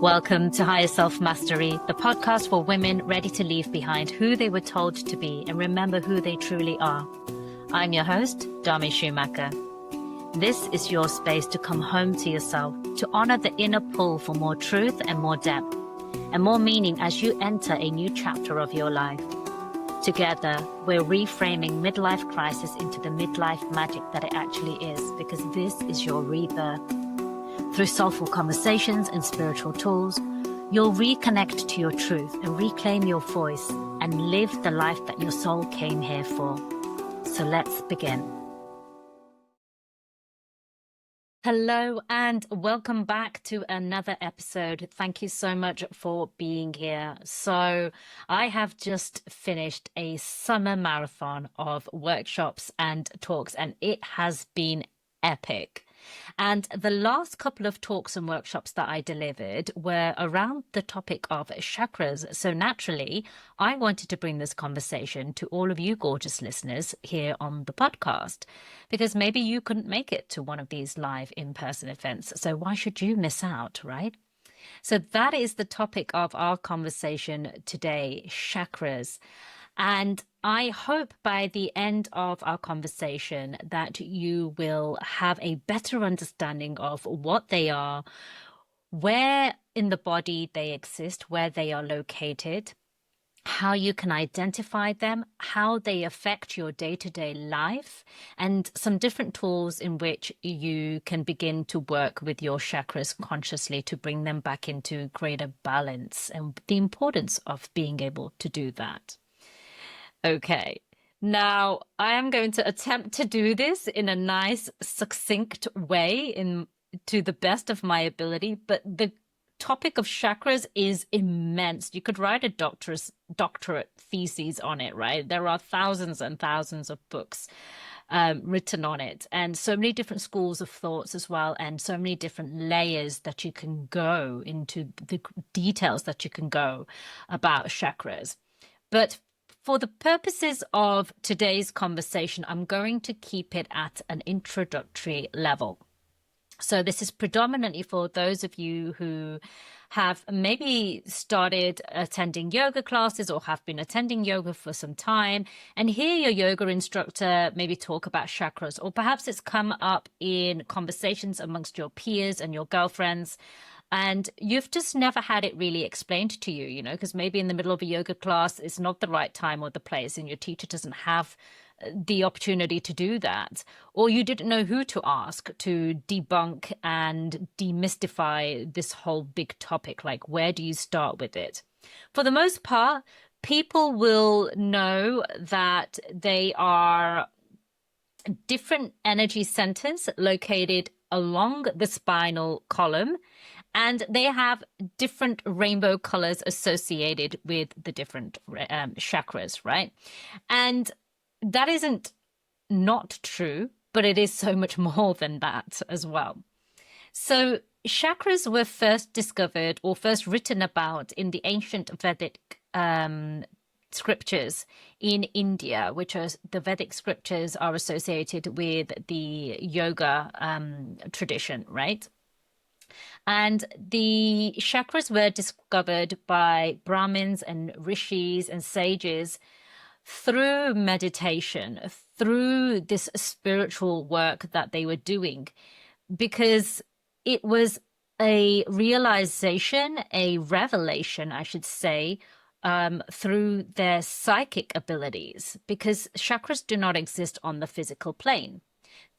Welcome to Higher Self Mastery, the podcast for women ready to leave behind who they were told to be and remember who they truly are. I'm your host, Dami Schumacher. This is your space to come home to yourself, to honor the inner pull for more truth and more depth, and more meaning as you enter a new chapter of your life. Together, we're reframing midlife crisis into the midlife magic that it actually is, because this is your rebirth. Through soulful conversations and spiritual tools, you'll reconnect to your truth and reclaim your voice and live the life that your soul came here for. So let's begin. Hello and welcome back to another episode. Thank you so much for being here. So I have just finished a summer marathon of workshops and talks, and it has been epic. And the last couple of talks and workshops that I delivered were around the topic of chakras. So naturally, I wanted to bring this conversation to all of you gorgeous listeners here on the podcast, because maybe you couldn't make it to one of these live in-person events. So why should you miss out, right? So that is the topic of our conversation today, chakras. And I hope by the end of our conversation that you will have a better understanding of what they are, where in the body they exist, where they are located, how you can identify them, how they affect your day-to-day life, and some different tools in which you can begin to work with your chakras consciously to bring them back into greater balance, and the importance of being able to do that. Okay, now I am going to attempt to do this in a nice, succinct way to the best of my ability, but the topic of chakras is immense. You could write a doctorate thesis on it, right? There are thousands and thousands of books written on it, and so many different schools of thoughts as well, and so many different layers that you can go into, the details that you can go about chakras. But for the purposes of today's conversation, I'm going to keep it at an introductory level. So this is predominantly for those of you who have maybe started attending yoga classes or have been attending yoga for some time and hear your yoga instructor maybe talk about chakras, or perhaps it's come up in conversations amongst your peers and your girlfriends, and you've just never had it really explained to you, because maybe in the middle of a yoga class, it's not the right time or the place, and your teacher doesn't have the opportunity to do that, or you didn't know who to ask to debunk and demystify this whole big topic. Like, where do you start with it? For the most part, people will know that they are different energy centers located along the spinal column, and they have different rainbow colors associated with the different chakras, right? And that isn't not true, but it is so much more than that as well. So chakras were first discovered or first written about in the ancient Vedic scriptures in India, which are the Vedic scriptures are associated with the yoga tradition, right? And the chakras were discovered by Brahmins and rishis and sages through meditation, through this spiritual work that they were doing, because it was a realization, a revelation, I should say, through their psychic abilities, because chakras do not exist on the physical plane.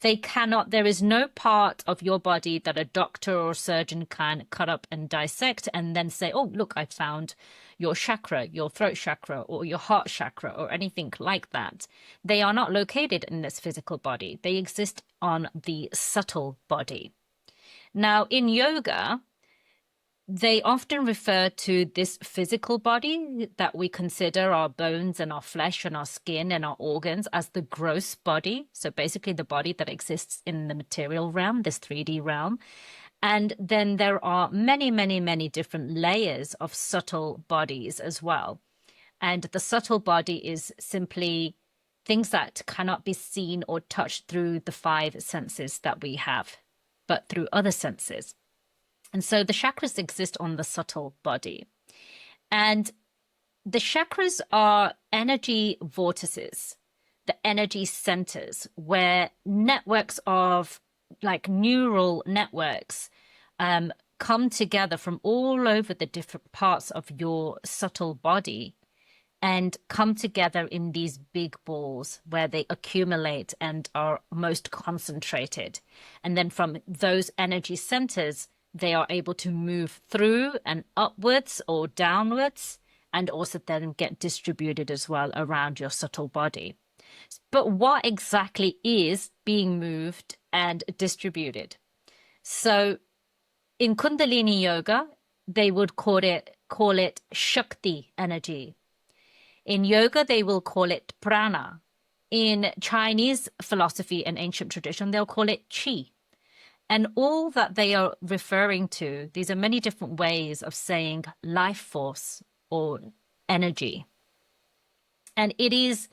They cannot, there is no part of your body that a doctor or surgeon can cut up and dissect and then say, oh, look, I found your chakra, your throat chakra, or your heart chakra, or anything like that. They are not located in this physical body. They exist on the subtle body. Now, in yoga, they often refer to this physical body that we consider our bones and our flesh and our skin and our organs as the gross body. So basically the body that exists in the material realm, this 3D realm. And then there are many, many, many different layers of subtle bodies as well. And the subtle body is simply things that cannot be seen or touched through the 5 senses that we have, but through other senses. And so the chakras exist on the subtle body. And the chakras are energy vortices, the energy centers, where networks of like neural networks come together from all over the different parts of your subtle body and come together in these big balls where they accumulate and are most concentrated. And then from those energy centers, they are able to move through and upwards or downwards, and also then get distributed as well around your subtle body. But what exactly is being moved and distributed? So in Kundalini yoga, they would call it Shakti energy. In yoga, they will call it prana. In Chinese philosophy and ancient tradition, they'll call it qi. And all that they are referring to, these are many different ways of saying life force or energy. And it's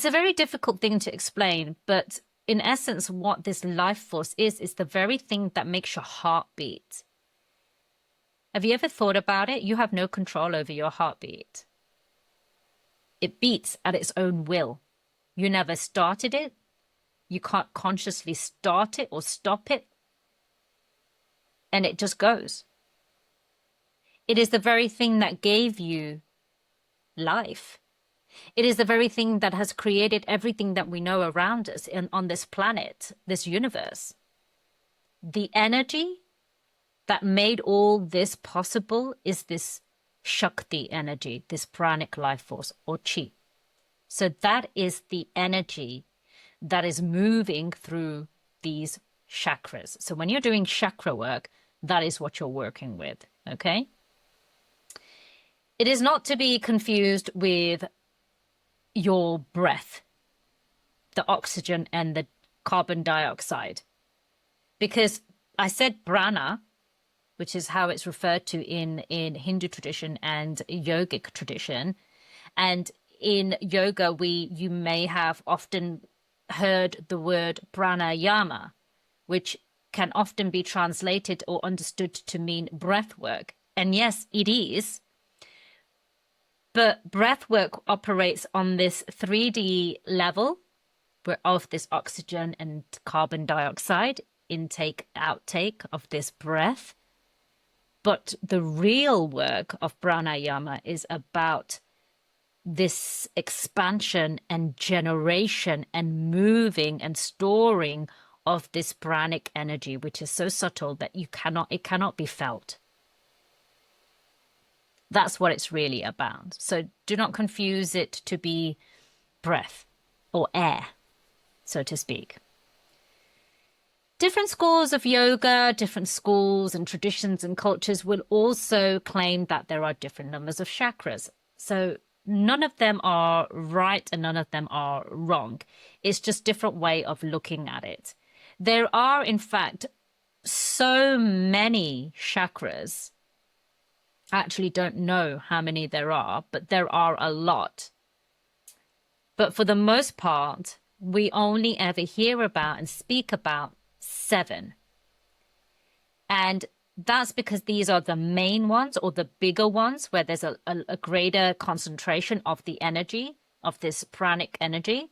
a very difficult thing to explain, but in essence, what this life force is the very thing that makes your heart beat. Have you ever thought about it? You have no control over your heartbeat. It beats at its own will. You never started it. You can't consciously start it or stop it. And it just goes. It is the very thing that gave you life. It is the very thing that has created everything that we know around us on this planet, this universe. The energy that made all this possible is this Shakti energy, this pranic life force or chi. So that is the energy that is moving through these chakras. So when you're doing chakra work, that is what you're working with, okay? It is not to be confused with your breath, the oxygen and the carbon dioxide. Because I said prana, which is how it's referred to in Hindu tradition and yogic tradition. And in yoga, you may have often heard the word pranayama, which can often be translated or understood to mean breath work. And yes, it is. But breath work operates on this 3D level of this oxygen and carbon dioxide intake, outtake of this breath. But the real work of pranayama is about this expansion and generation and moving and storing of this pranic energy, which is so subtle that it cannot be felt. That's what it's really about. So do not confuse it to be breath or air, so to speak. Different schools of yoga, different schools and traditions and cultures will also claim that there are different numbers of chakras. So none of them are right and none of them are wrong. It's just different way of looking at it. There are, in fact, so many chakras. I actually don't know how many there are, but there are a lot. But for the most part, we only ever hear about and speak about 7. And that's because these are the main ones or the bigger ones where there's a greater concentration of the energy, of this pranic energy.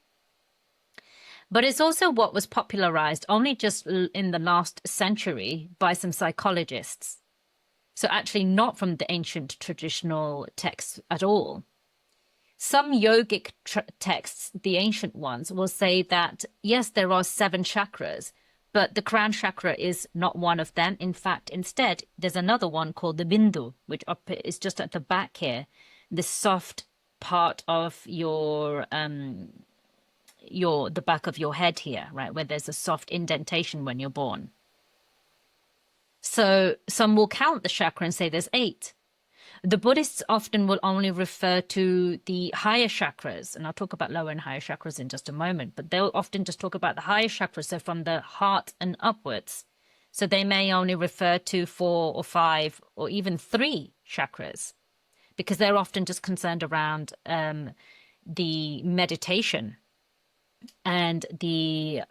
But it's also what was popularized only just in the last century by some psychologists. So actually not from the ancient traditional texts at all. Some yogic texts, the ancient ones, will say that, yes, there are 7 chakras, but the crown chakra is not one of them. In fact, instead, there's another one called the bindu, which is just at the back here, the soft part of the back of your head here, right, where there's a soft indentation when you're born. So some will count the chakra and say there's 8. The Buddhists often will only refer to the higher chakras, and I'll talk about lower and higher chakras in just a moment, but they'll often just talk about the higher chakras, so from the heart and upwards. So they may only refer to 4 or 5 or even 3 chakras, because they're often just concerned around the meditation and the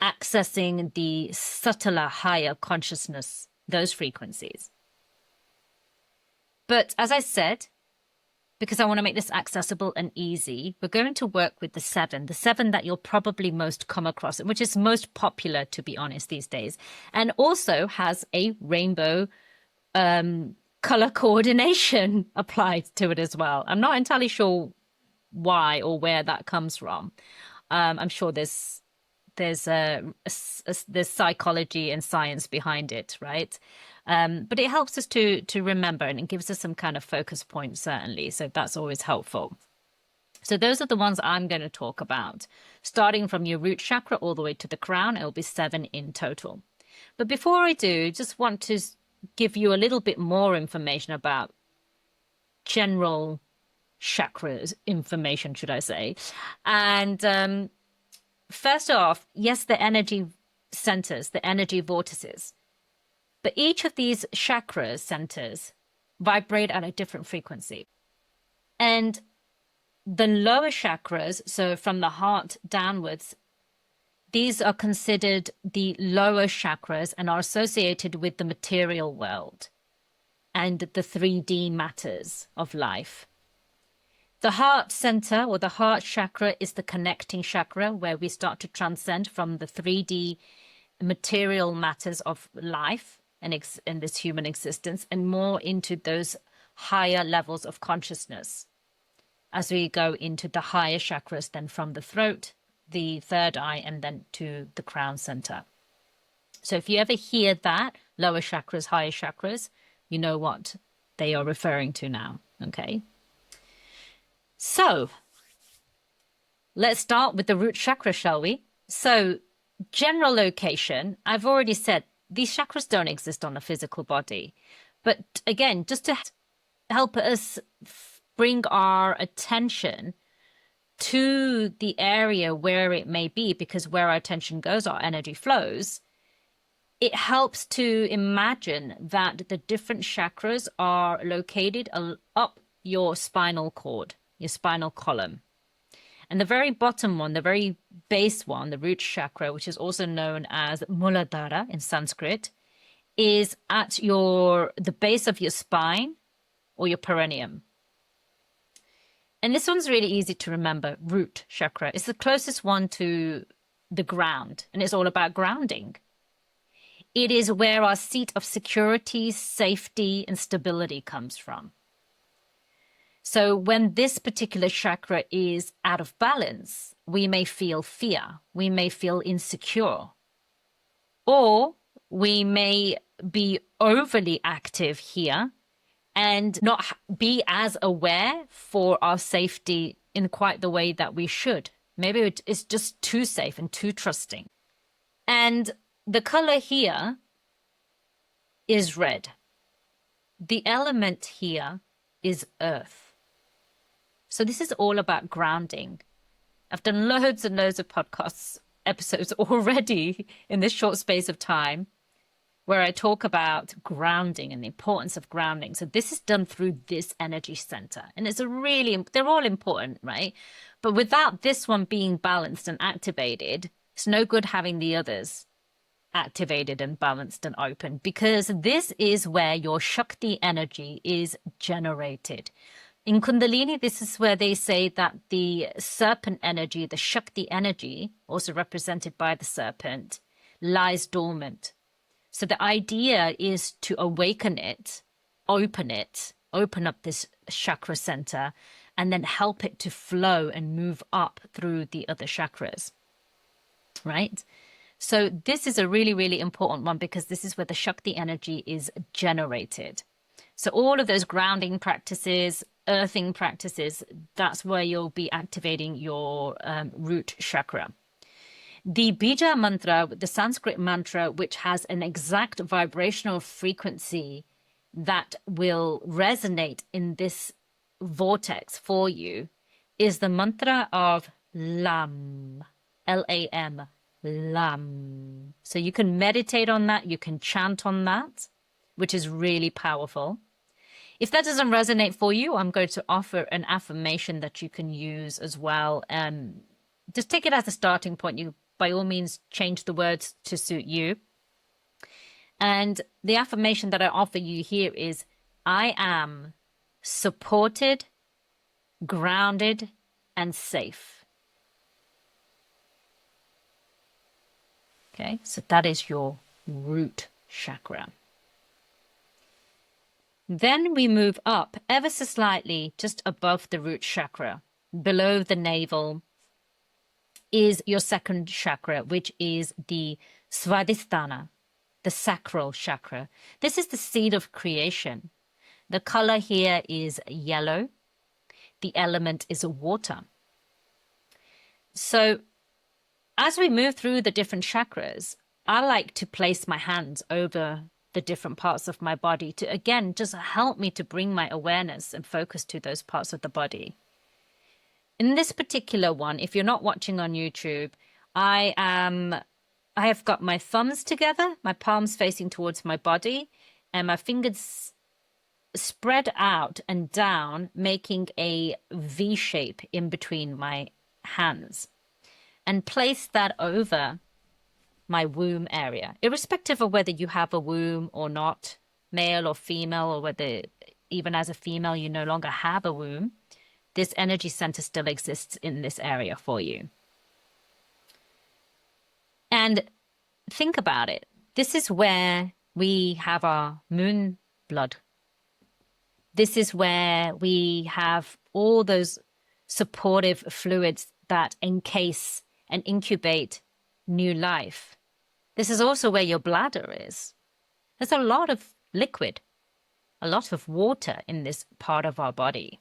accessing the subtler, higher consciousness, those frequencies. But as I said, because I want to make this accessible and easy, we're going to work with the seven that you'll probably most come across, which is most popular, to be honest, these days, and also has a rainbow color coordination applied to it as well. I'm not entirely sure why or where that comes from. I'm sure there's psychology and science behind it, right? But it helps us to remember, and it gives us some kind of focus point, certainly. So that's always helpful. So those are the ones I'm going to talk about, starting from your root chakra all the way to the crown. It'll be 7 in total. But before I do, just want to give you a little bit more information about general chakras information, should I say. And first off, yes, the energy centers, the energy vortices. But each of these chakras centers vibrate at a different frequency. And the lower chakras, so from the heart downwards, these are considered the lower chakras and are associated with the material world and the 3D matters of life. The heart center or the heart chakra is the connecting chakra where we start to transcend from the 3D material matters of life and in this human existence and more into those higher levels of consciousness as we go into the higher chakras, then from the throat, the third eye, and then to the crown center. So if you ever hear that, lower chakras, higher chakras, you know what they are referring to now, okay? So let's start with the root chakra, shall we? So general location, I've already said these chakras don't exist on a physical body. But again, just to help us bring our attention to the area where it may be, because where our attention goes, our energy flows, it helps to imagine that the different chakras are located up your spinal cord, your spinal column. And the very bottom one, the very base one, the root chakra, which is also known as Muladhara in Sanskrit, is at the base of your spine or your perineum. And this one's really easy to remember, root chakra. It's the closest one to the ground, and it's all about grounding. It is where our seat of security, safety, and stability comes from. So when this particular chakra is out of balance, we may feel fear, we may feel insecure, or we may be overly active here and not be as aware for our safety in quite the way that we should. Maybe it's just too safe and too trusting. And the color here is red. The element here is earth. So this is all about grounding. I've done loads and loads of podcasts episodes already in this short space of time where I talk about grounding and the importance of grounding. So this is done through this energy center. And they're all important, right? But without this one being balanced and activated, it's no good having the others activated and balanced and open, because this is where your Shakti energy is generated. In Kundalini, this is where they say that the serpent energy, the Shakti energy, also represented by the serpent, lies dormant. So the idea is to awaken it, open up this chakra center, and then help it to flow and move up through the other chakras, right? So this is a really, really important one, because this is where the Shakti energy is generated. So all of those grounding practices, earthing practices, that's where you'll be activating your root chakra. The Bija mantra, the Sanskrit mantra, which has an exact vibrational frequency that will resonate in this vortex for you, is the mantra of Lam, Lam, Lam. So you can meditate on that, you can chant on that, which is really powerful. If that doesn't resonate for you, I'm going to offer an affirmation that you can use as well. Just take it as a starting point. You by all means, change the words to suit you. And the affirmation that I offer you here is, I am supported, grounded, and safe. Okay, so that is your root chakra. Then we move up ever so slightly, just above the root chakra, below the navel, is your second chakra, which is the Svadhisthana, the sacral chakra. This is the seed of creation. The color here is yellow. The element is water. So as we move through the different chakras, I like to place my hands over the different parts of my body to, again, just help me to bring my awareness and focus to those parts of the body. In this particular one, if you're not watching on YouTube, I have got my thumbs together, my palms facing towards my body, and my fingers spread out and down, making a V shape in between my hands, and place that over my womb area, irrespective of whether you have a womb or not, male or female, or whether even as a female you no longer have a womb. This energy center still exists in this area for you. And think about it. This is where we have our moon blood. This is where we have all those supportive fluids that encase and incubate new life. This is also where your bladder is. There's a lot of liquid, a lot of water in this part of our body.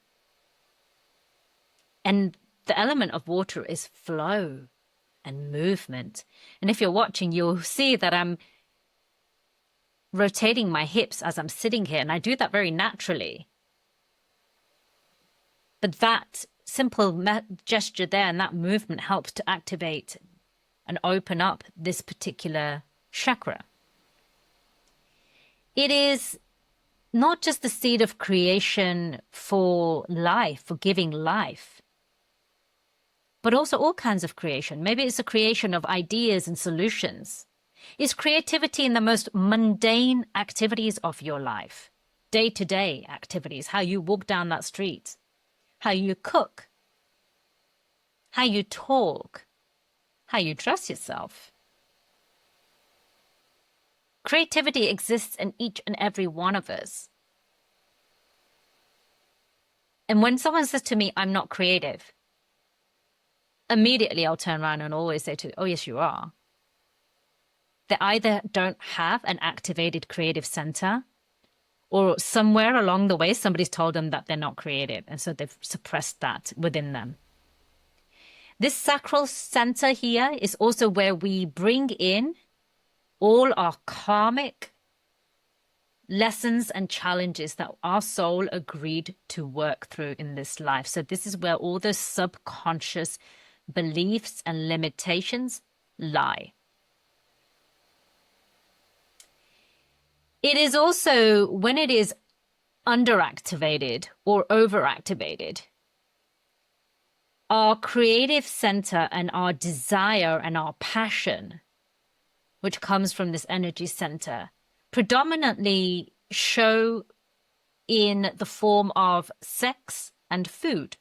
And the element of water is flow and movement. And if you're watching, you'll see that I'm rotating my hips as I'm sitting here, and I do that very naturally. But that simple gesture there and that movement helps to activate and open up this particular chakra. It is not just the seed of creation for life, for giving life, but also all kinds of creation. Maybe it's a creation of ideas and solutions. It's creativity in the most mundane activities of your life, day-to-day activities, how you walk down that street, how you cook, how you talk, how you dress yourself. Creativity exists in each and every one of us. And when someone says to me, I'm not creative, immediately I'll turn around and always say to, oh, yes, you are. They either don't have an activated creative center, or somewhere along the way, somebody's told them that they're not creative. And so they've suppressed that within them. This sacral center here is also where we bring in all our karmic lessons and challenges that our soul agreed to work through in this life. So this is where all those subconscious beliefs and limitations lie. It is also when it is underactivated or overactivated, our creative center and our desire and our passion, which comes from this energy center, predominantly show in the form of sex and food.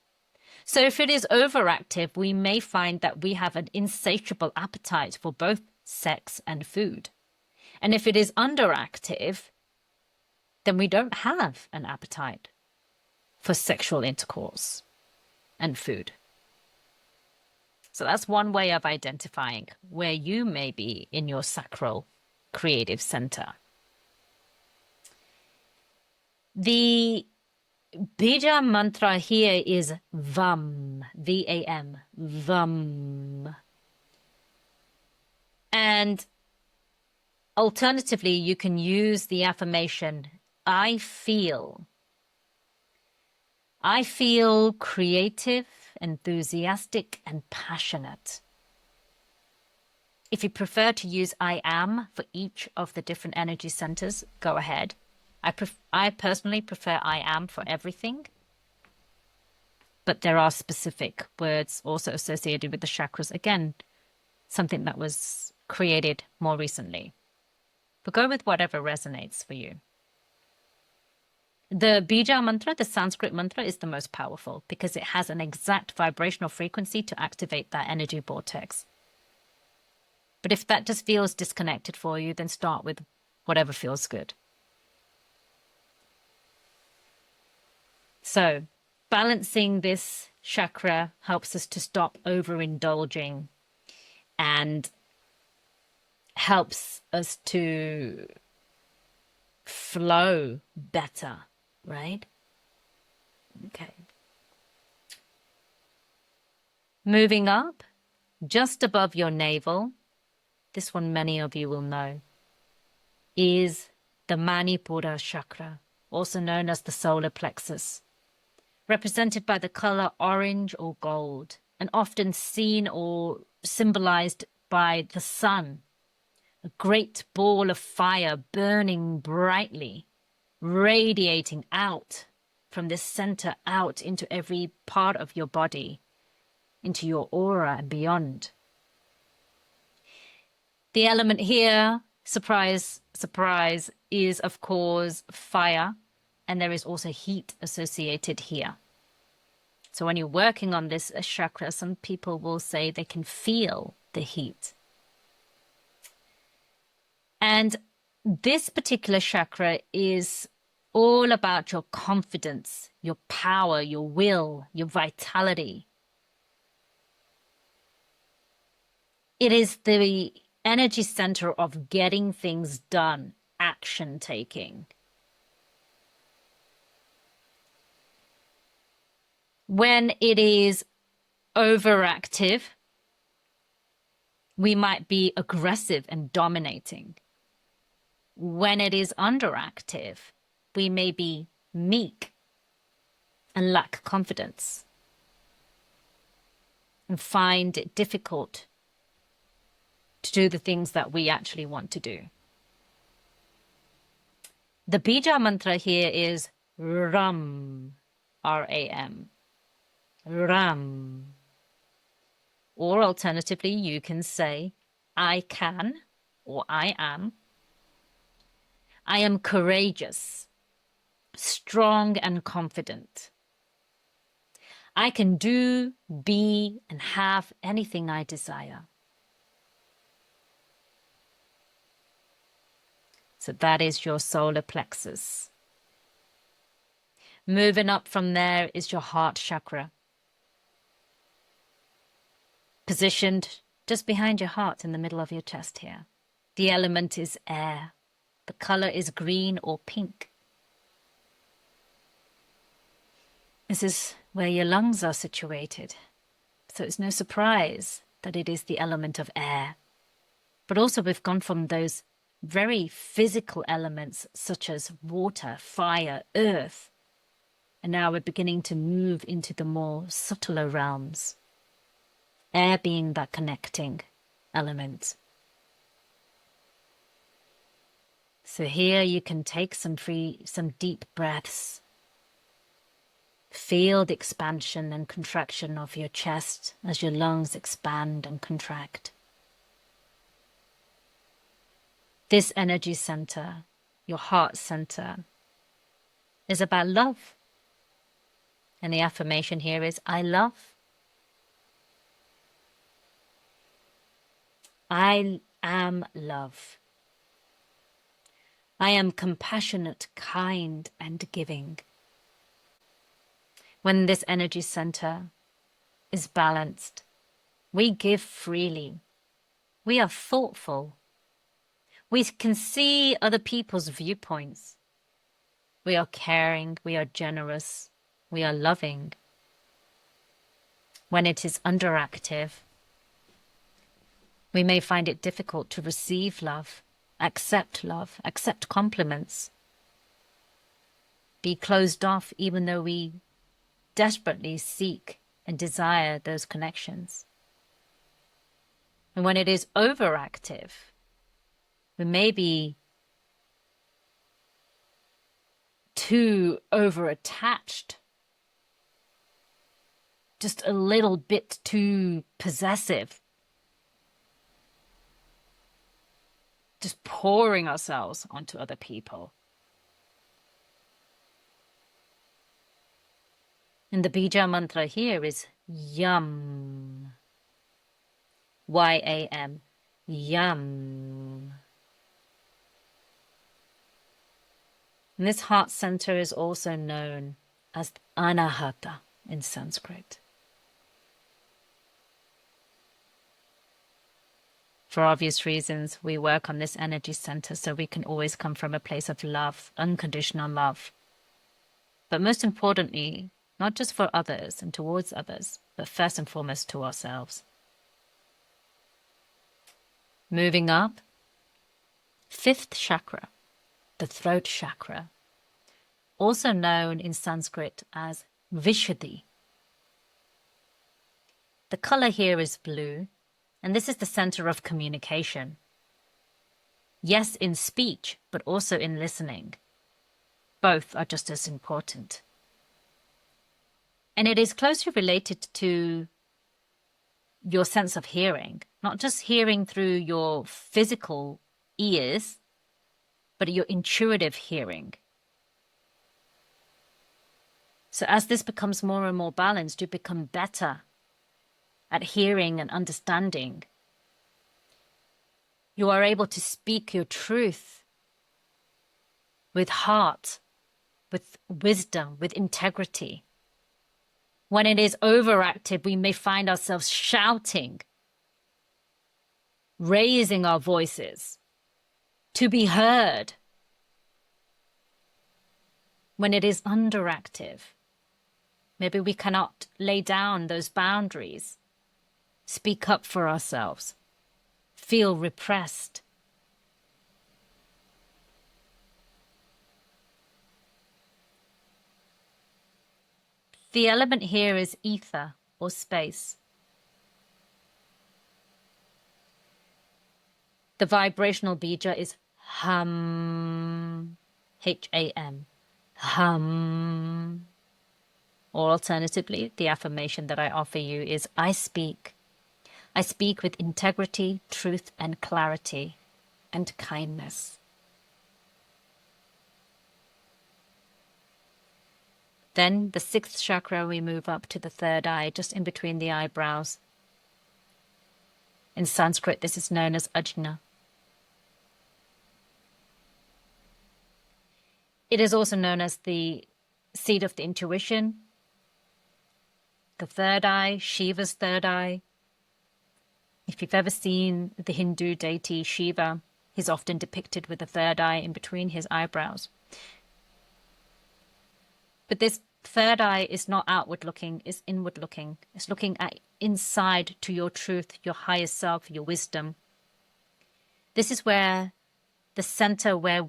So if it is overactive, we may find that we have an insatiable appetite for both sex and food. And if it is underactive, then we don't have an appetite for sexual intercourse and food. So that's one way of identifying where you may be in your sacral creative center. The Bija mantra here is VAM, V-A-M, VAM. And alternatively, you can use the affirmation, I feel creative, enthusiastic, and passionate. If you prefer to use I am for each of the different energy centers, go ahead. I personally prefer I am for everything. But there are specific words also associated with the chakras. Again, something that was created more recently. But go with whatever resonates for you. The Bija mantra, the Sanskrit mantra, is the most powerful because it has an exact vibrational frequency to activate that energy vortex. But if that just feels disconnected for you, then start with whatever feels good. So balancing this chakra helps us to stop overindulging and helps us to flow better, right? Okay. Moving up, just above your navel, this one many of you will know, is the Manipura chakra, also known as the solar plexus, represented by the color orange or gold, and often seen or symbolized by the sun, a great ball of fire burning brightly, radiating out from this center out into every part of your body, into your aura and beyond. The element here, surprise, surprise, is of course fire, and there is also heat associated here. So when you're working on this chakra, some people will say they can feel the heat. And this particular chakra is all about your confidence, your power, your will, your vitality. It is the energy center of getting things done, action taking. When it is overactive, we might be aggressive and dominating. When it is underactive, we may be meek and lack confidence and find it difficult to do the things that we actually want to do. The Bija mantra here is Ram, R-A-M, Ram. Or alternatively, you can say, I can, or I am. I am courageous, strong and confident. I can do, be, and have anything I desire. So that is your solar plexus. Moving up from there is your heart chakra, positioned just behind your heart in the middle of your chest here. The element is air. The color is green or pink. This is where your lungs are situated. So it's no surprise that it is the element of air. But also we've gone from those very physical elements such as water, fire, earth. And now we're beginning to move into the more subtler realms. Air being that connecting element. So here you can take some deep breaths. Feel the expansion and contraction of your chest as your lungs expand and contract. This energy center, your heart center, is about love. And the affirmation here is, I love. I am love. I am compassionate, kind, and giving. When this energy center is balanced, we give freely. We are thoughtful. We can see other people's viewpoints. We are caring, we are generous, we are loving. When it is underactive, we may find it difficult to receive love, accept compliments, be closed off even though we desperately seek and desire those connections. And when it is overactive, we may be too over-attached, just a little bit too possessive. just pouring ourselves onto other people. And the bija mantra here is Yam. Y-A-M. Yam. And this heart center is also known as Anahata in Sanskrit. For obvious reasons, we work on this energy center so we can always come from a place of love, unconditional love. But most importantly, not just for others and towards others, but first and foremost to ourselves. Moving up, 5th chakra, the throat chakra, also known in Sanskrit as Vishuddhi. The color here is blue, and this is the center of communication. Yes, in speech, but also in listening. Both are just as important. And it is closely related to your sense of hearing, not just hearing through your physical ears, but your intuitive hearing. So as this becomes more and more balanced, you become better at hearing and understanding. You are able to speak your truth with heart, with wisdom, with integrity. When it is overactive, we may find ourselves shouting, raising our voices to be heard. When it is underactive, maybe we cannot lay down those boundaries, speak up for ourselves, feel repressed. The element here is ether or space. The vibrational bija is hum, H-A-M, hum. Or alternatively, the affirmation that I offer you is I speak. I speak with integrity, truth, and clarity, and kindness. Then the 6th chakra, we move up to the 3rd eye, just in between the eyebrows. In Sanskrit, this is known as Ajna. It is also known as the seat of the intuition, the 3rd eye, Shiva's 3rd eye. If you've ever seen the Hindu deity Shiva, he's often depicted with the 3rd eye in between his eyebrows. But this 3rd eye is not outward looking, it's inward looking. It's looking at inside to your truth, your higher self, your wisdom. This is where the center where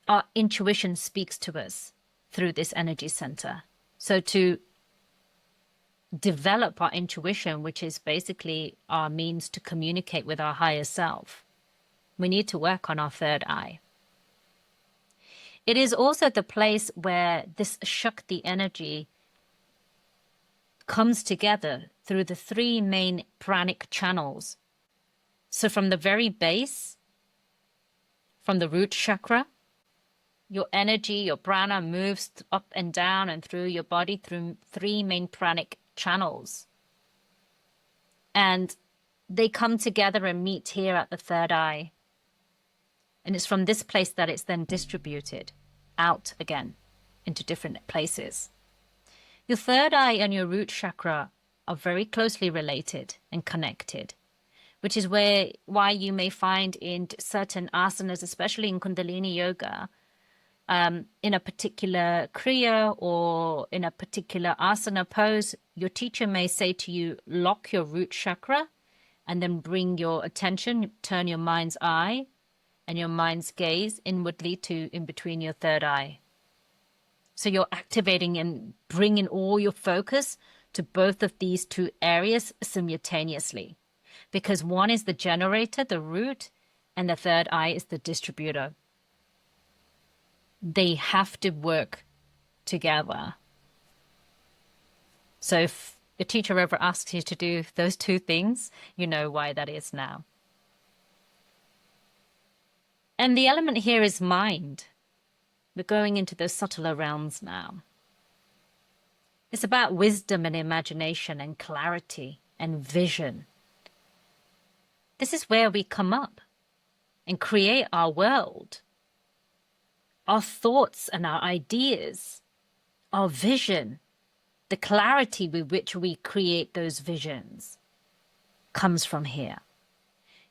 our intuition speaks to us through this energy center. So to develop our intuition, which is basically our means to communicate with our higher self, we need to work on our 3rd eye. It is also the place where this Shakti energy comes together through the 3 main pranic channels. So from the very base, from the root chakra, your energy, your prana moves up and down and through your body through 3 main pranic channels. And they come together and meet here at the 3rd eye. And it's from this place that it's then distributed out again into different places. Your 3rd eye and your root chakra are very closely related and connected, which is why you may find in certain asanas, especially in Kundalini yoga, in a particular kriya or in a particular asana pose, your teacher may say to you, lock your root chakra and then bring your attention, turn your mind's eye and your mind's gaze inwardly to in between your 3rd eye. So you're activating and bringing all your focus to both of these 2 areas simultaneously, because one is the generator, the root, and the 3rd eye is the distributor. They have to work together. So if the teacher ever asks you to do those 2 things, you know why that is now. And the element here is mind. We're going into those subtler realms now. It's about wisdom and imagination and clarity and vision. This is where we come up and create our world, our thoughts and our ideas, our vision. The clarity with which we create those visions comes from here.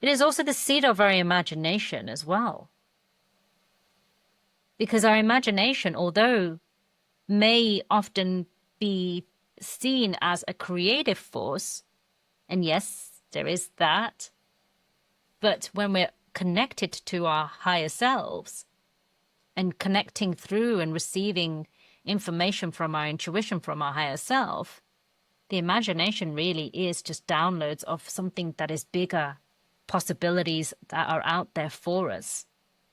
It is also the seat of our imagination as well. Because our imagination, although may often be seen as a creative force, and yes, there is that, but when we're connected to our higher selves and connecting through and receiving information from our intuition from our higher self, the imagination really is just downloads of something that is bigger, possibilities that are out there for us,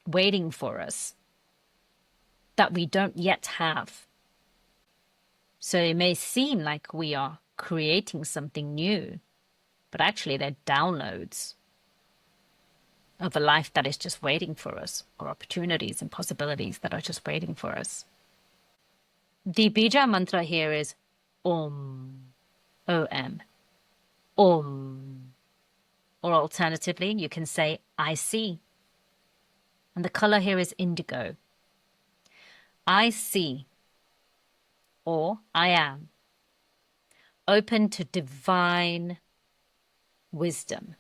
waiting for us, that we don't yet have. So it may seem like we are creating something new, but actually they're downloads of a life that is just waiting for us, or opportunities and possibilities that are just waiting for us. The bija mantra here is Om, O-M, Om. Or alternatively, you can say, I see. And the color here is indigo. I see, or I am, open to divine wisdom.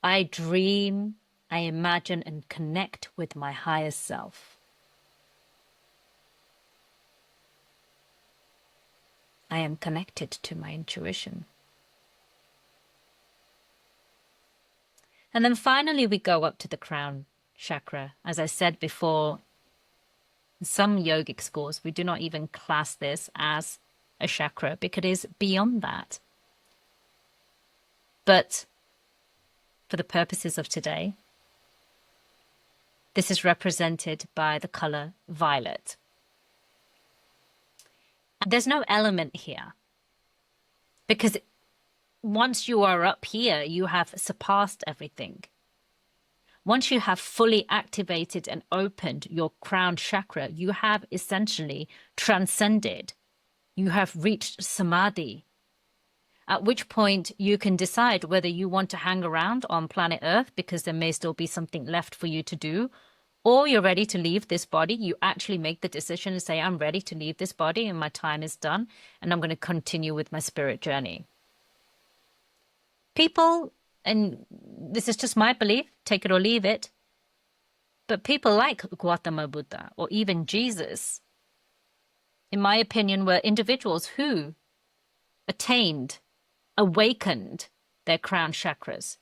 I dream, I imagine, and connect with my higher self. I am connected to my intuition. And then finally, we go up to the crown chakra. As I said before, in some yogic schools, we do not even class this as a chakra because it is beyond that. But for the purposes of today, this is represented by the color violet. And there's no element here because once you are up here, you have surpassed everything. Once you have fully activated and opened your crown chakra, you have essentially transcended. You have reached samadhi, at which point you can decide whether you want to hang around on planet Earth because there may still be something left for you to do, or you're ready to leave this body. You actually make the decision to say, I'm ready to leave this body and my time is done, and I'm going to continue with my spirit journey. People, and this is just my belief, take it or leave it, but people like Gautama Buddha or even Jesus, in my opinion, were individuals who awakened their crown chakras.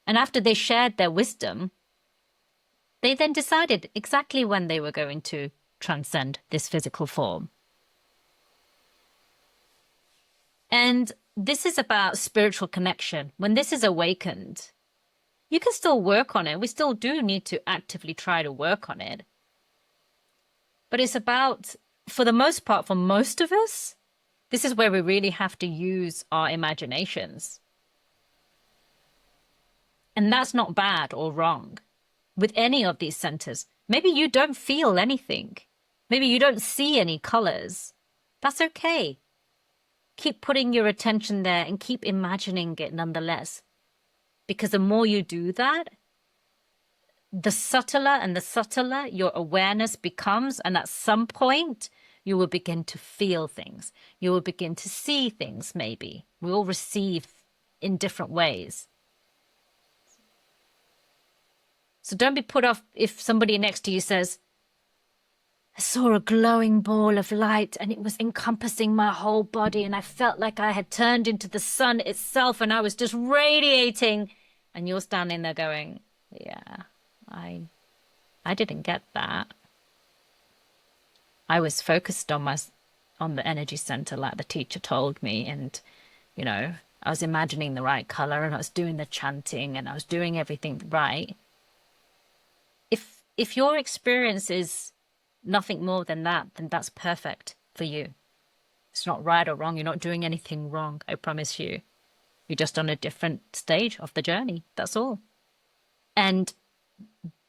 And after they shared their wisdom, they then decided exactly when they were going to transcend this physical form. And this is about spiritual connection. When this is awakened, you can still work on it. We still do need to actively try to work on it. But it's about, for the most part, for most of us, this is where we really have to use our imaginations. And that's not bad or wrong. With any of these centers, maybe you don't feel anything. Maybe you don't see any colors. That's okay. Keep putting your attention there and keep imagining it nonetheless. Because the more you do that, the subtler your awareness becomes. And at some point, you will begin to feel things. You will begin to see things, maybe. We all receive in different ways. So don't be put off if somebody next to you says, I saw a glowing ball of light and it was encompassing my whole body and I felt like I had turned into the sun itself and I was just radiating. And you're standing there going, yeah, I didn't get that. I was focused on the energy center like the teacher told me, and I was imagining the right color and I was doing the chanting and I was doing everything right. If your experience is nothing more than that, then that's perfect for you. It's not right or wrong. You're not doing anything wrong, I promise you. You're just on a different stage of the journey. That's all. And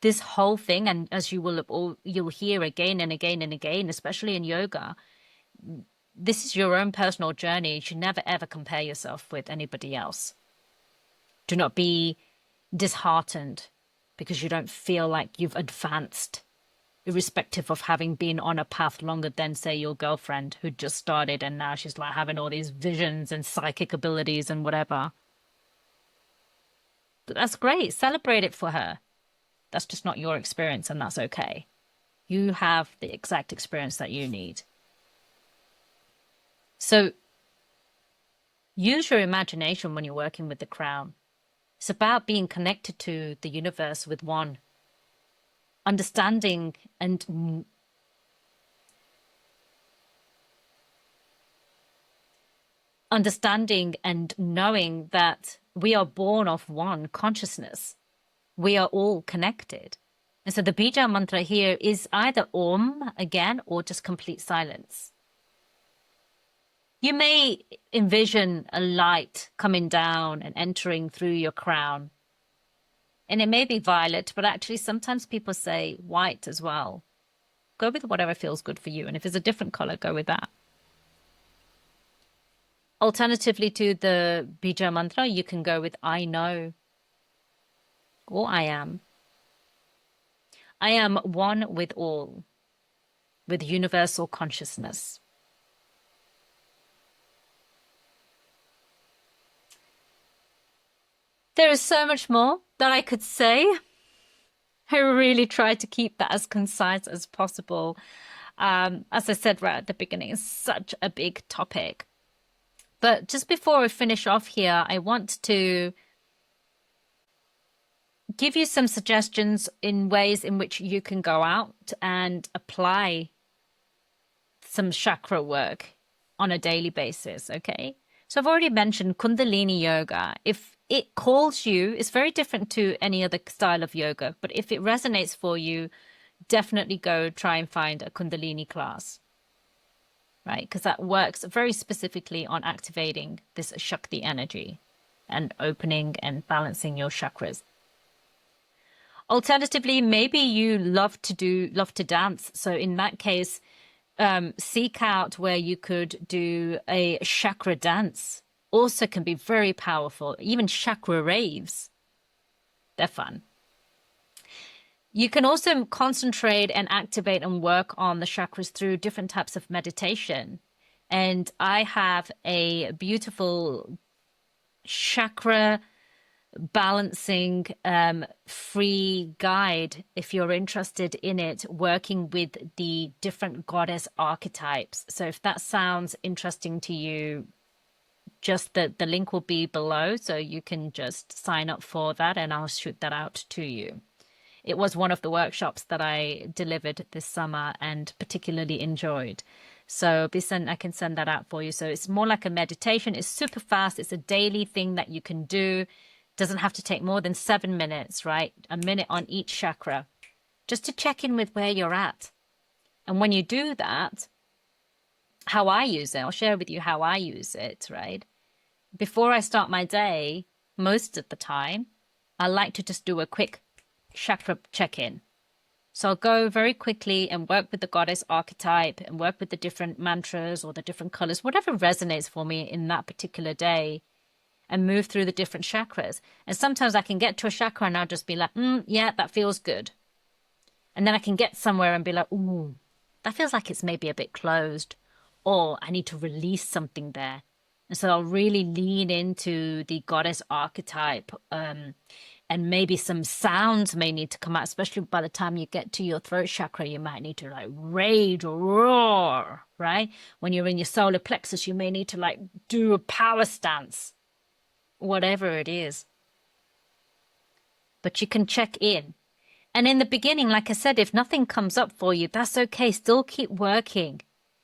this whole thing, and as you'll hear again and again and again, especially in yoga, this is your own personal journey. You should never ever compare yourself with anybody else. Do not be disheartened because you don't feel like you've advanced, irrespective of having been on a path longer than, say, your girlfriend who just started and now she's like having all these visions and psychic abilities and whatever. But that's great. Celebrate it for her. That's just not your experience, and that's okay. You have the exact experience that you need. So use your imagination when you're working with the crown. It's about being connected to the universe with one, understanding and knowing that we are born of one consciousness. We are all connected. And so the Bija mantra here is either Om again or just complete silence. You may envision a light coming down and entering through your crown. And it may be violet, but actually sometimes people say white as well. Go with whatever feels good for you. And if it's a different color, go with that. Alternatively to the Bija mantra, you can go with I know or I am. I am one with all, with universal consciousness. There is so much more that I could say. I really tried to keep that as concise as possible. As I said right at the beginning, it's such a big topic. But just before we finish off here, I want to give you some suggestions in ways in which you can go out and apply some chakra work on a daily basis, okay? So I've already mentioned Kundalini yoga. If it calls you, it's very different to any other style of yoga, but if it resonates for you, definitely go try and find a Kundalini class, right? Because that works very specifically on activating this Shakti energy and opening and balancing your chakras. Alternatively, maybe you love to dance. So in that case, seek out where you could do a chakra dance. Also can be very powerful. Even chakra raves. They're fun. You can also concentrate and activate and work on the chakras through different types of meditation. And I have a beautiful chakra balancing free guide if you're interested in it, working with the different goddess archetypes. So if that sounds interesting to you, just the link will be below, so you can just sign up for that and I'll shoot that out to you. It was one of the workshops that I delivered this summer and particularly enjoyed. So I can send that out for you. So it's more like a meditation. It's super fast. It's a daily thing that you can do. Doesn't have to take more than 7 minutes, right? A minute on each chakra, just to check in with where you're at. And when you do that, how I use it, I'll share with you how I use it, right? Before I start my day, most of the time, I like to just do a quick chakra check-in. So I'll go very quickly and work with the goddess archetype and work with the different mantras or the different colors, whatever resonates for me in that particular day, and move through the different chakras. And sometimes I can get to a chakra and I'll just be like, yeah, that feels good. And then I can get somewhere and be like, ooh, that feels like it's maybe a bit closed, or I need to release something there. And so I'll really lean into the goddess archetype, and maybe some sounds may need to come out, especially by the time you get to your throat chakra. You might need to like rage or roar, right? When you're in your solar plexus, you may need to like do a power stance, whatever it is. But you can check in. And in the beginning, like I said, if nothing comes up for you, that's okay. Still keep working.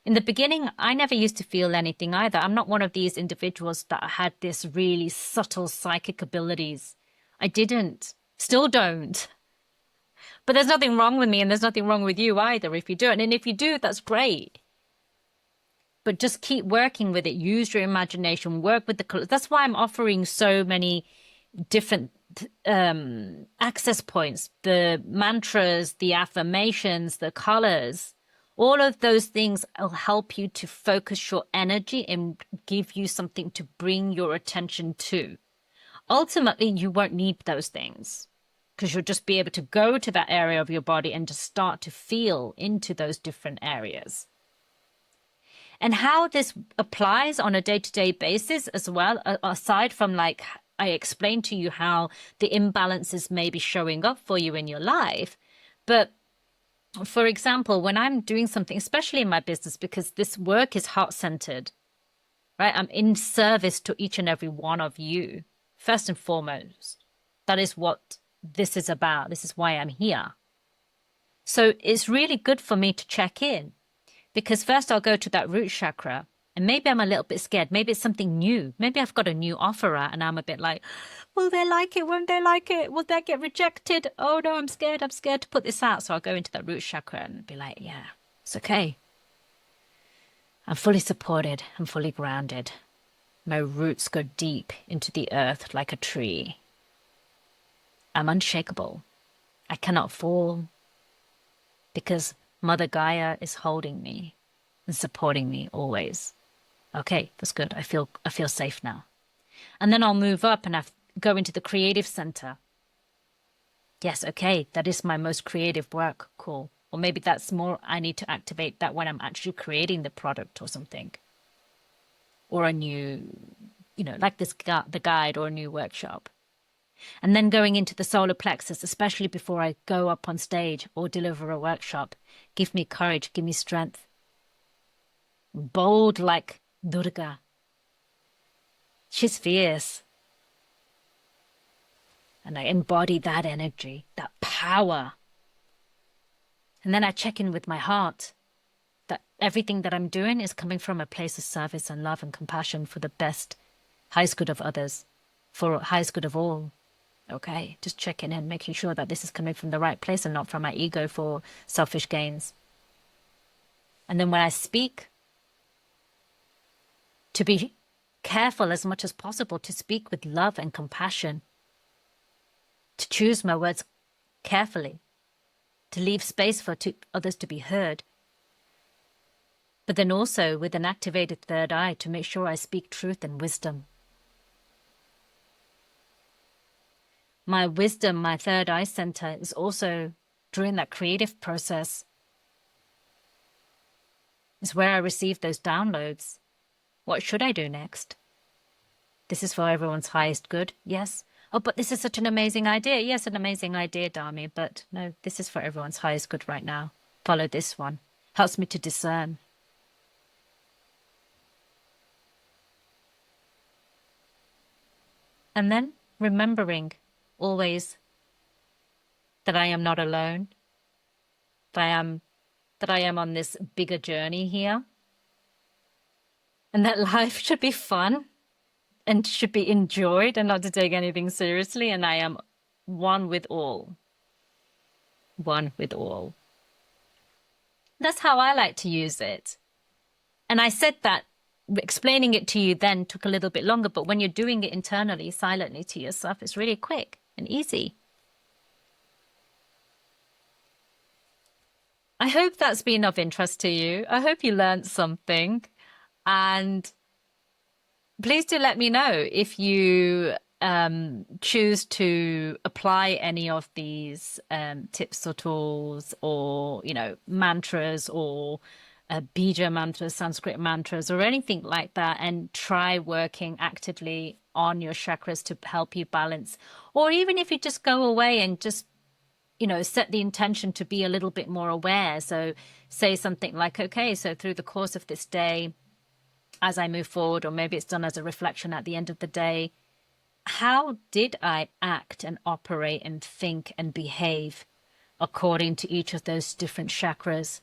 In the beginning, I never used to feel anything either. I'm not one of these individuals that had this really subtle psychic abilities. I didn't. Still don't. But there's nothing wrong with me and there's nothing wrong with you either if you do it. And if you do, that's great. But just keep working with it. Use your imagination. Work with the colors. That's why I'm offering so many different access points, the mantras, the affirmations, the colors, all of those things will help you to focus your energy and give you something to bring your attention to. Ultimately, you won't need those things because you'll just be able to go to that area of your body and just start to feel into those different areas. And how this applies on a day-to-day basis as well, aside from like I explained to you how the imbalances may be showing up for you in your life. But for example, when I'm doing something, especially in my business, because this work is heart-centered, right? I'm in service to each and every one of you, first and foremost. That is what this is about. This is why I'm here. So it's really good for me to check in. Because first I'll go to that root chakra and maybe I'm a little bit scared. Maybe it's something new. Maybe I've got a new offer out and I'm a bit like, will they like it? Won't they like it? Will they get rejected? Oh no, I'm scared. I'm scared to put this out. So I'll go into that root chakra and be like, yeah, it's okay. I'm fully supported. I'm fully grounded. My roots go deep into the earth like a tree. I'm unshakable. I cannot fall because Mother Gaia is holding me and supporting me always. Okay, that's good. I feel safe now. And then I'll move up and go into the creative center. Yes, okay, that is my most creative work. Cool. Or maybe that's more, I need to activate that when I'm actually creating the product or something. Or a new, like the guide or a new workshop. And then going into the solar plexus, especially before I go up on stage or deliver a workshop, give me courage, give me strength. Bold like Durga. She's fierce. And I embody that energy, that power. And then I check in with my heart that everything that I'm doing is coming from a place of service and love and compassion for the best, highest good of others, for highest good of all. Okay, just checking in, making sure that this is coming from the right place and not from my ego for selfish gains. And then when I speak, to be careful as much as possible to speak with love and compassion, to choose my words carefully, to leave space for others to be heard. But then also with an activated third eye to make sure I speak truth and wisdom. My wisdom, my third eye center is also during that creative process. It's where I receive those downloads. What should I do next? This is for everyone's highest good. Yes. Oh, but this is such an amazing idea. Yes, an amazing idea, Dami. But no, this is for everyone's highest good right now. Follow this one. Helps me to discern. And then remembering always that I am not alone, that I am on this bigger journey here, and that life should be fun and should be enjoyed and not to take anything seriously, and I am one with all. One with all. That's how I like to use it. And I said that explaining it to you then took a little bit longer, but when you're doing it internally, silently to yourself, it's really quick and easy. I hope that's been of interest to you. I hope you learned something. And please do let me know if you choose to apply any of these tips or tools or, mantras or bija mantras, Sanskrit mantras or anything like that, and try working actively on your chakras to help you balance. Or even if you just go away and just set the intention to be a little bit more aware. So say something like, okay, so through the course of this day, as I move forward, or maybe it's done as a reflection at the end of the day, how did I act and operate and think and behave according to each of those different chakras?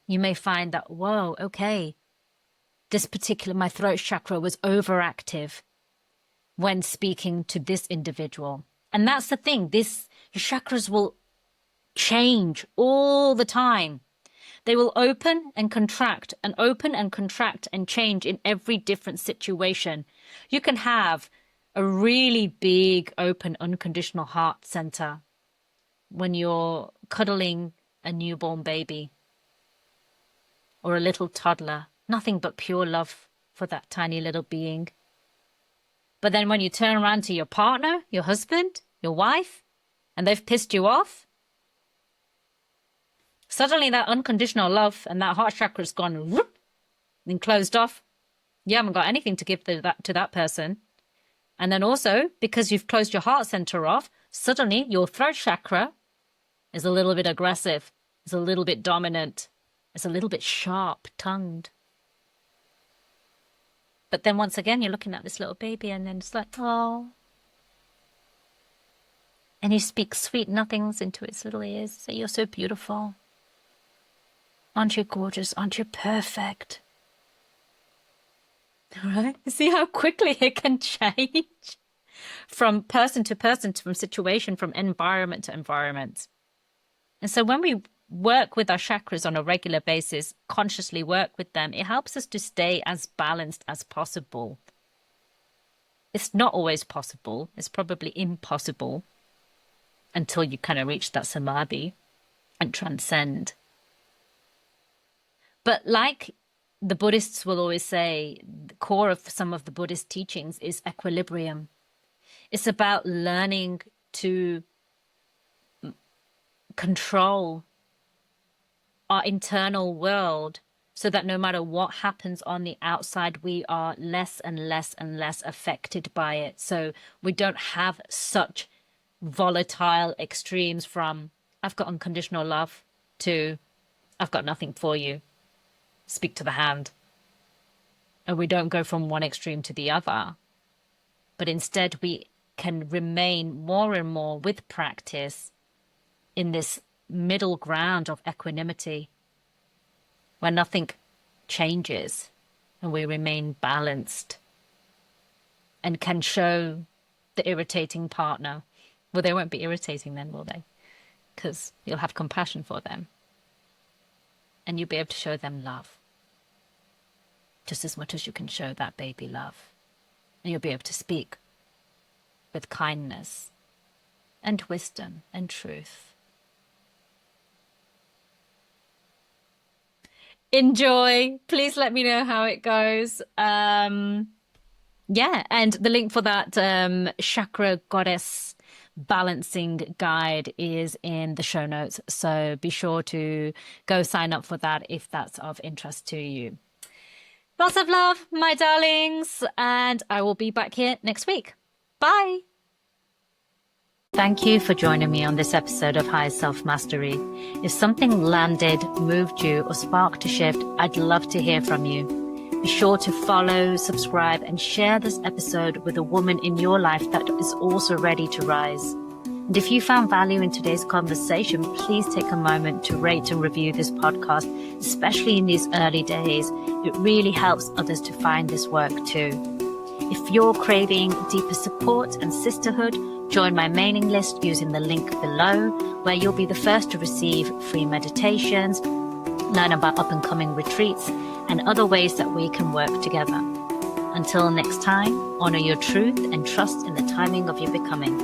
You may find that, whoa, okay, my throat chakra was overactive when speaking to this individual. And that's the thing, your chakras will change all the time. They will open and contract and change in every different situation. You can have a really big, open, unconditional heart center when you're cuddling a newborn baby or a little toddler. Nothing but pure love for that tiny little being. But then when you turn around to your partner, your husband, your wife, and they've pissed you off, suddenly that unconditional love and that heart chakra's gone whoop, and closed off. You haven't got anything to give to that person. And then also, because you've closed your heart center off, suddenly your throat chakra is a little bit aggressive, it's a little bit dominant, it's a little bit sharp-tongued. But then once again, you're looking at this little baby and then it's like, oh. And you speak sweet nothings into its little ears. Say, you're so beautiful. Aren't you gorgeous? Aren't you perfect? Right? See how quickly it can change from person to person, from situation, from environment to environment. And so when we work with our chakras on a regular basis, consciously work with them, it helps us to stay as balanced as possible. It's not always possible. It's probably impossible until you kind of reach that samadhi and transcend. But like the Buddhists will always say, the core of some of the Buddhist teachings is equilibrium. It's about learning to control our internal world so that no matter what happens on the outside, we are less and less and less affected by it. So we don't have such volatile extremes from I've got unconditional love to I've got nothing for you. Speak to the hand. And we don't go from one extreme to the other, but instead we can remain more and more with practice in this middle ground of equanimity where nothing changes and we remain balanced and can show the irritating partner. Well, they won't be irritating then, will they? Because you'll have compassion for them and you'll be able to show them love just as much as you can show that baby love. And you'll be able to speak with kindness and wisdom and truth. Enjoy. Please let me know how it goes. Yeah, and the link for that chakra goddess balancing guide is in the show notes. So be sure to go sign up for that if that's of interest to you. Lots of love, my darlings, and I will be back here next week. Bye. Thank you for joining me on this episode of Higher Self Mastery. If something landed, moved you, or sparked a shift, I'd love to hear from you. Be sure to follow, subscribe, and share this episode with a woman in your life that is also ready to rise. And if you found value in today's conversation, please take a moment to rate and review this podcast, especially in these early days. It really helps others to find this work too. If you're craving deeper support and sisterhood, join my mailing list using the link below, where you'll be the first to receive free meditations, learn about up-and-coming retreats, and other ways that we can work together. Until next time, honor your truth and trust in the timing of your becoming.